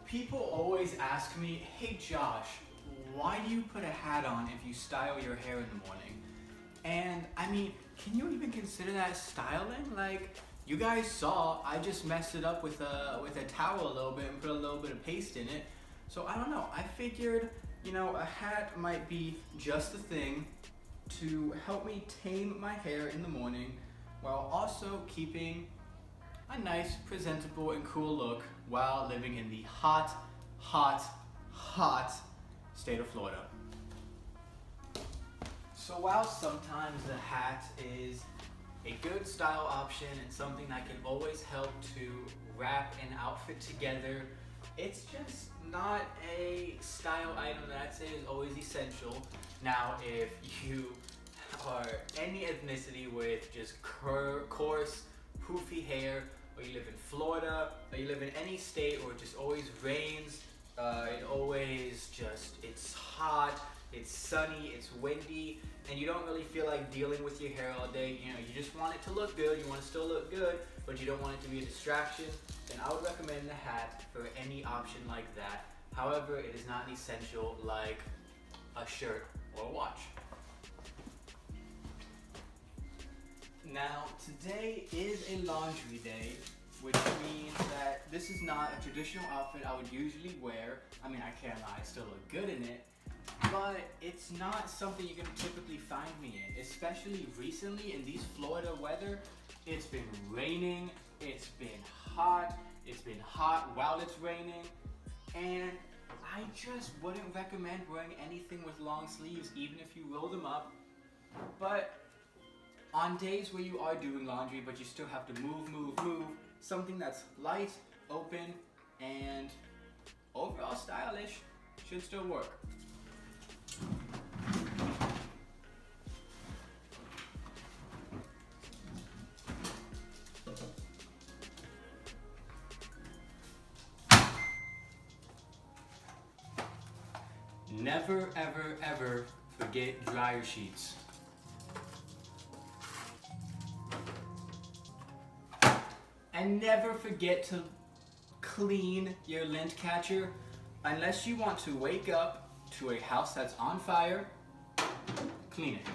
People always ask me, hey Josh, why do you put a hat on if you style your hair in the morning? And I mean, can you even consider that styling? Like, you guys saw, I just messed it up with a towel a little bit and put a little bit of paste in it. So I don't know, I figured, a hat might be just the thing to help me tame my hair in the morning while also keeping a nice, presentable, and cool look while living in the hot, hot, hot state of Florida. So while sometimes the hat is a good style option and something that can always help to wrap an outfit together, it's just not a style item that I'd say is always essential. Now, if you are any ethnicity with just coarse, poofy hair, or you live in Florida, or you live in any state where it just always rains, it's hot, it's sunny, it's windy, and you don't really feel like dealing with your hair all day, you just want it to look good, you want to still look good, but you don't want it to be a distraction, then I would recommend the hat for any option like that. However, it is not an essential like a shirt or a watch. Now, today is a laundry day, which means that this is not a traditional outfit I would usually wear. I mean, I can't lie, I still look good in it, but it's not something you're gonna typically find me in, especially recently in these Florida weather. It's been raining, it's been hot while it's raining, and I just wouldn't recommend wearing anything with long sleeves, even if you roll them up. But on days where you are doing laundry, but you still have to move, something that's light, open, and overall stylish should still work. Never, ever, ever forget dryer sheets. And never forget to clean your lint catcher unless you want to wake up to a house that's on fire. Clean it.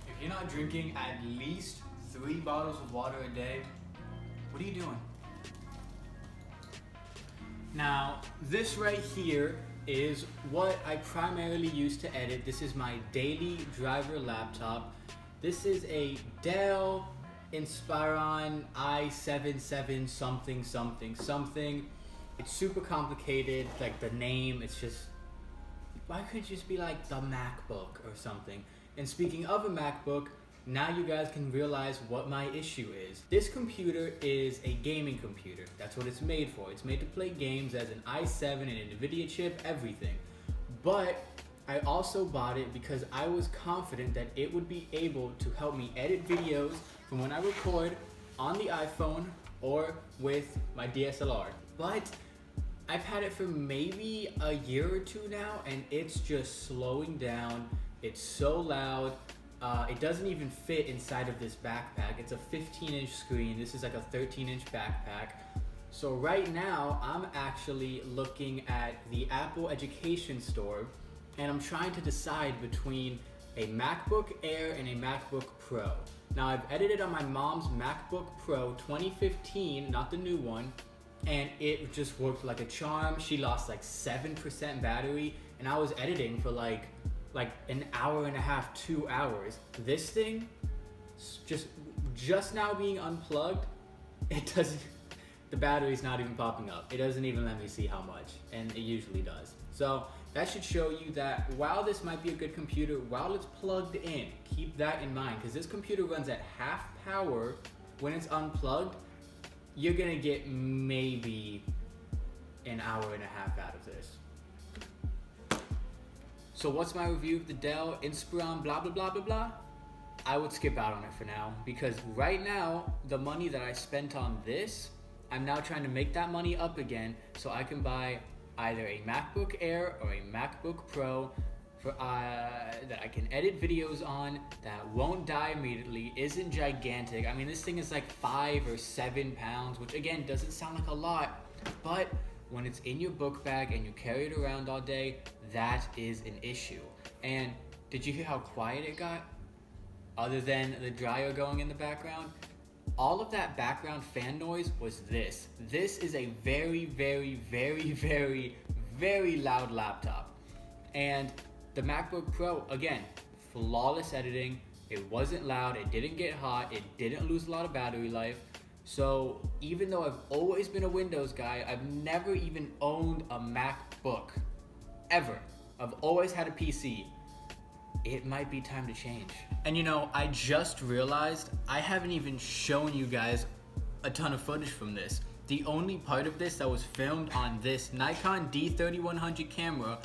If you're not drinking at least 3 bottles of water a day, what are you doing? Now, this right here is what I primarily use to edit. This is my daily driver laptop. This is a Dell Inspiron i7 something. It's super complicated, like the name, it's just, why couldn't it just be like the MacBook or something? And speaking of a MacBook, now you guys can realize what my issue is. This computer is a gaming computer. That's what it's made for. It's made to play games as an i7 and NVIDIA chip, everything. But I also bought it because I was confident that it would be able to help me edit videos from when I record on the iPhone or with my DSLR. But I've had it for maybe a year or two now, and it's just slowing down. It's so loud. It doesn't even fit inside of this backpack. It's a 15-inch screen. This is like a 13-inch backpack. So right now, I'm actually looking at the Apple Education Store, and I'm trying to decide between a MacBook Air and a MacBook Pro. Now, I've edited on my mom's MacBook Pro 2015, not the new one, and it just worked like a charm. She lost like 7% battery, and I was editing for like an hour and a half, 2 hours. This thing, just now being unplugged, the battery's not even popping up. It doesn't even let me see how much, and it usually does. So that should show you that while this might be a good computer, while it's plugged in, keep that in mind, because this computer runs at half power. When it's unplugged, you're gonna get maybe an hour and a half out of this. So what's my review of the Dell Inspiron blah blah blah blah blah? I would skip out on it for now, because right now, the money that I spent on this, I'm now trying to make that money up again so I can buy either a MacBook Air or a MacBook Pro for, that I can edit videos on, that won't die immediately, isn't gigantic. I mean, this thing is like 5 or 7 pounds, which again doesn't sound like a lot, but when it's in your book bag and you carry it around all day, that is an issue. And did you hear how quiet it got? Other than the dryer going in the background, all of that background fan noise was this. This is a very, very, very, very, very loud laptop. And the MacBook Pro, again, flawless editing. It wasn't loud, it didn't get hot, it didn't lose a lot of battery life. So even though I've always been a Windows guy, I've never even owned a MacBook, ever. I've always had a PC. It might be time to change. And you know, I just realized I haven't even shown you guys a ton of footage from this. The only part of this that was filmed on this Nikon D3100 camera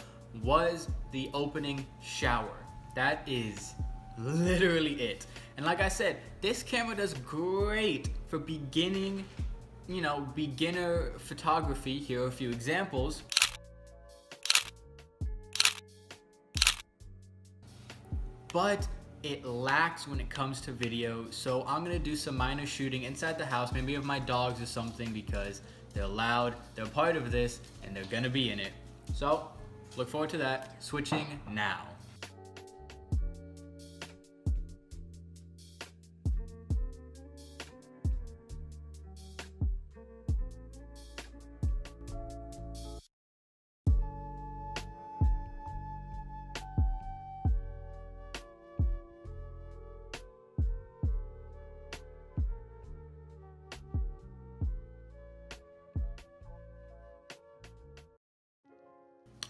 was the opening shower. That is literally it. And like I said, this camera does great for beginner photography. Here are a few examples. But it lacks when it comes to video, so I'm gonna do some minor shooting inside the house, maybe of my dogs or something, because they're loud, they're part of this, and they're gonna be in it. So, look forward to that. Switching now.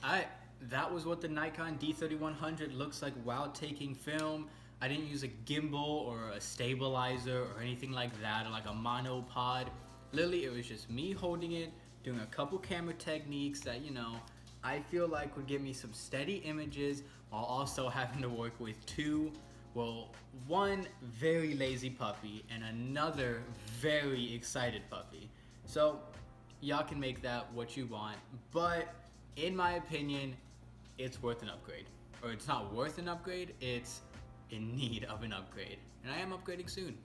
Alright, that was what the Nikon D3100 looks like while taking film. I didn't use a gimbal or a stabilizer or anything like that, or like a monopod. Literally, it was just me holding it, doing a couple camera techniques that, you know, I feel like would give me some steady images while also having to work with one very lazy puppy and another very excited puppy. So, y'all can make that what you want, but in my opinion, it's worth an upgrade. Or it's not worth an upgrade, it's in need of an upgrade. And I am upgrading soon.